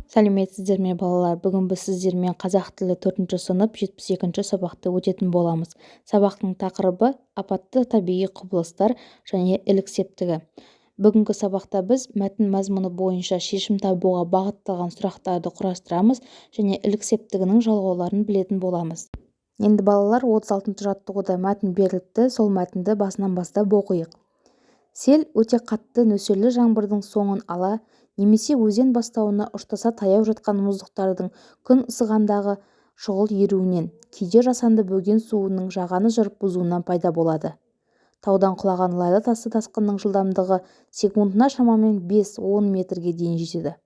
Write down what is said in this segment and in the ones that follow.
Сәлеметсіздер ме балалар? Бүгін біз сіздермен қазақ тілі 4-ші сынып 72-ші сабақты өтетін боламыз. Сабақтың тақырыбы апатты табиғи құбылыстар және ілік септігі. Бүгінгі сабақта біз мәтін мазмұны бойынша шешім табуға бағытталған сұрақтарды құрастырамыз және ілік септігінің жалғауларын білетін боламыз. Енді балалар 36-ші жаттығуда мәтін беріліпті, сол мәтінді басынан бастап оқиық. Сел өте қатты нөсерлі жаңбырдың соңын ала, немесе өзен бастауына ұштаса таяу жатқан мұздықтардың күн ысығандағы шұғыл еруінен, кейде жасанды бөген суының жағаны жырып бұзуынан пайда болады. Таудан құлаған лайлы тасты тасқынның жылдамдығы секундына шамамен 5-10 метрге дейін жетеді.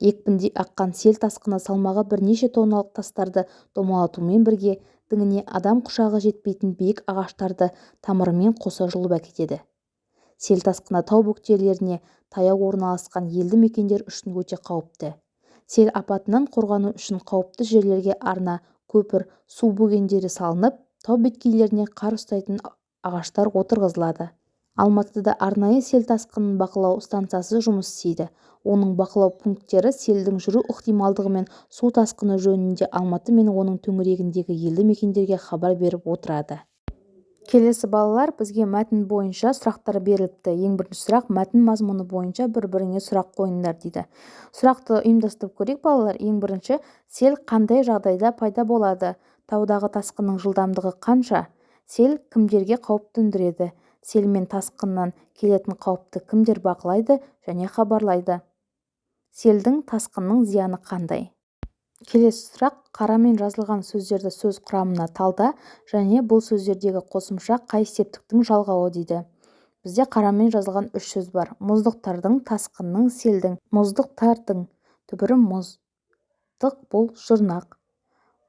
Екпіндей аққан сел тасқыны салмағы бірнеше тонналық тастарды домалатумен бірге діңіне адам құшағы жетпейтін биік ағаштарды тамырымен қоса жұлып әкетеді. Сел тасқыны тау бөктерлеріне таяу орналасқан елді мекендер үшін өте қауіпті. Сел апатынан қорғану үшін қауіпті жерлерге арна, көпір, су бөгендері салынып, тау беткейлеріне қар ұстайтын ағаштар отырғызылады. Алматыда арнайы сел тасқынын бақылау станциясы жұмыс істейді. Оның бақылау пункттері селдің жүру ықтималдығы мен су тасқыны жөнінде Алматы мен оның төңірегіндегі елді мекендерге хабар беріп отырады. Келесі балалар, бізге мәтін бойынша сұрақтар беріліпті. Ең бірінші сұрақ мәтін мазмұны бойынша бір-біріңе сұрақ қойыңдар дейді. Сұрақты ұйымдастырып көрейік балалар. Ең бірінші, сел қандай жағдайда пайда болады? Таудағы тасқынның жылдамдығы қанша? Сел кімдерге қауіп төндіреді? Сел мен тасқыннан келетін қауіпті кімдер бақылайды және хабарлайды? Селдің тасқынның зияны қандай? Келесі сұрақ, қарамен жазылған сөздерді сөз құрамына талда және бұл сөздердегі қосымша қай септіктің жалғауы дейді. Бізде қарамен жазылған 3 сөз бар. Мұздықтардың, тасқынның, селдің. Мұздықтардың түбірі мұздық бұл жұрнақ.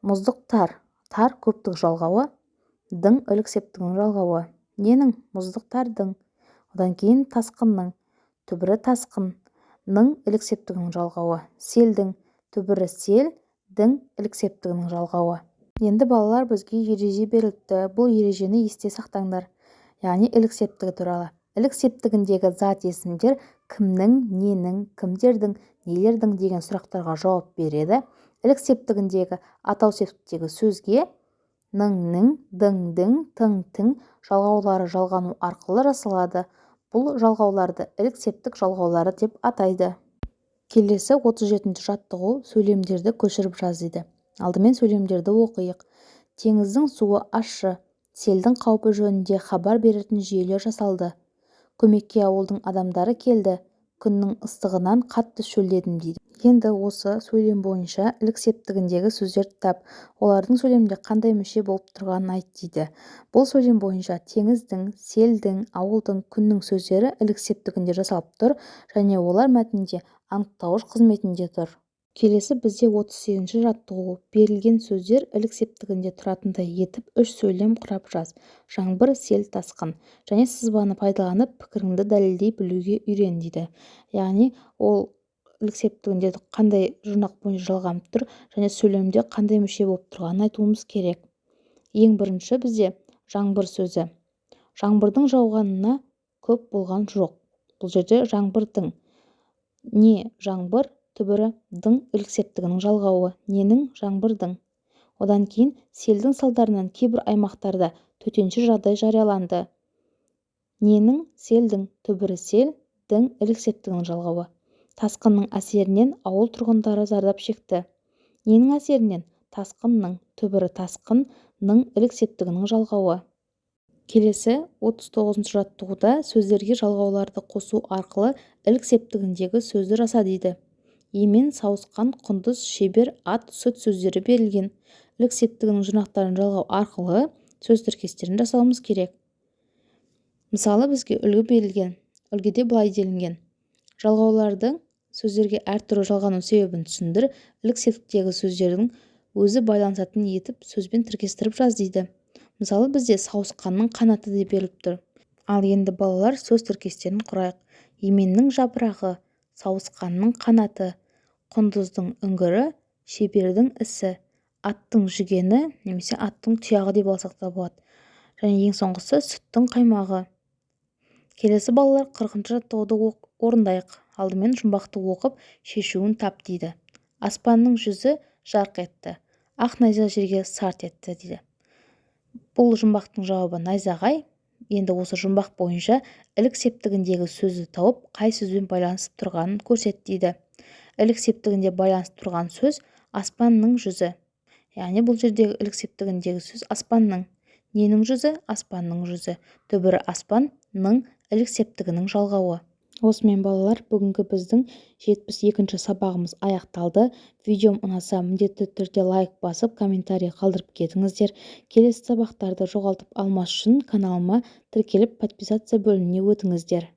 Мұздықтар, тар көптік жалғауы, дың ілік септігінің жалғауы. Ненің? Мұздықтардың. Одан кейін тасқынның түбірі тасқын, ның ілік септігінің жалғауы. Селдің түбірі сел, дің ілік септігінің жалғауы. Енді балалар, бізге ереже беріліпті. Бұл ережені есте сақтаңдар. Яғни ілік септігі туралы. Ілік септігіндегі зат есімдер кімнің, ненің, кімдердің, нелердің деген сұрақтарға жауап береді. Ілік септігіндегі атау септіктегі сөзге ның-ның, дің-дің, тың-тің жалғаулары жалғану арқылы жасалады. Бұл жалғауларды ілік септік жалғаулары деп атайды. Келесі 37-ші жаттығу сөйлемдерді көшіріп жаз дейді. Алдымен сөйлемдерді оқиық. Теңіздің суы ащы, селдің қаупі жөнінде хабар беретін жүйелер жасалды. Көмекке ауылдың адамдары келді, күннің ыстығынан қатты шөлдедім дейді. Енді осы сөйлем бойынша ілік септігіндегі сөздерді тап, олардың сөйлемде қандай мүше болып тұрғанын айт дейді. Бұл сөйлем бойынша теңіздің, селдің, ауылдың, күннің сөздері ілік септігінде жасалып тұр және олар мәтінде анықтауыш қызметінде тұр. Келесі бізде 38-ші жаттығу. Берілген сөздер ілік септігінде тұратындай етіп 3 сөйлем құрап жаз. Жаңбыр, сел, тасқын. Және сызбаны пайдаланып пікіріңді дәлелдей білуге үйрен дейді. Яғни ол ілік септігінде қандай жұрнақ бойынша жалғанып тұр және сөйлемде қандай мүше болып тұрғанын айтуымыз керек. Ең бірінші бізде жаңбыр сөзі. Жаңбырдың жауғанына көп болған жоқ. Бұл жерде жаңбырдың. Не жаңбыр түбірі дың ілік септігінің жалғауы. Ненің? Жаңбырдың. Одан кейін селдің салдарынан кейбір аймақтарда төтенше жағдай жарияланды. Ненің? Селдің түбірі сел, дың ілік септігінің жалғауы. Тасқынның әсерінен ауыл тұрғындары зардап шекті. Ненің әсерінен? Тасқынның түбірі тасқын, ның ілік септігінің жалғауы. Келесі 39-ші жаттығуда сөздерге жалғауларды қосу арқылы ілік септігіндегі сөзді жаса дейді. Емен, сауысқан, құндыз, шебер, ат, сүт сөздері берілген. Ілік септігінің жұрнақтарын жалғау арқылы сөз тіркестерін жасауымыз керек. Мысалы, бізге үлгі берілген. Үлгіде былай делінген. Жалғаулардың сөздерге әртүрлі жалғану себебін түсіндір, ілік септіктегі сөздердің өзі байланысатын етіп сөзбен тіркестіріп жаз дейді. Мысалы, бізде сауысқанның қанаты деп беріліп тұр. Ал енді балалар сөз тіркестерін құрайық. Еменнің жапырағы, сауысқанның қанаты, құндыздың үңгірі, шебердің ісі, аттың жүгені немесе аттың тұяғы деп алсақ та болады. Және ең соңғысы сүттің қаймағы. Келесі балалар 40-ші жаттығуды орындайық. Алдымен жұмбақты оқып шешуін тап дейді. Аспанның жүзі жарқ етті, ақ найза жерге сарт етті дейді. Бұл жұмбақтың жауабы найзағай. Енді осы жұмбақ бойынша ілік септігіндегі сөзді тауып, қай сөзбен байланысып тұрғанын көрсет дейді. Ілік септігінде байланысып тұрған сөз аспанның жүзі. Яғни бұл жердегі ілік септігіндегі сөз аспанның. Ненің жүзі? Аспанның жүзі. Түбірі аспанның ілік септігінің жалғауы. Осымен балалар, бүгінгі біздің 72-ші сабағымыз аяқталды. Видеом ұнаса, міндетті түрде лайк басып, комментарий қалдырып кетіңіздер. Келесі сабақтарды жоғалтып алмас үшін каналыма тіркеліп, подписация бөліміне өтіңіздер.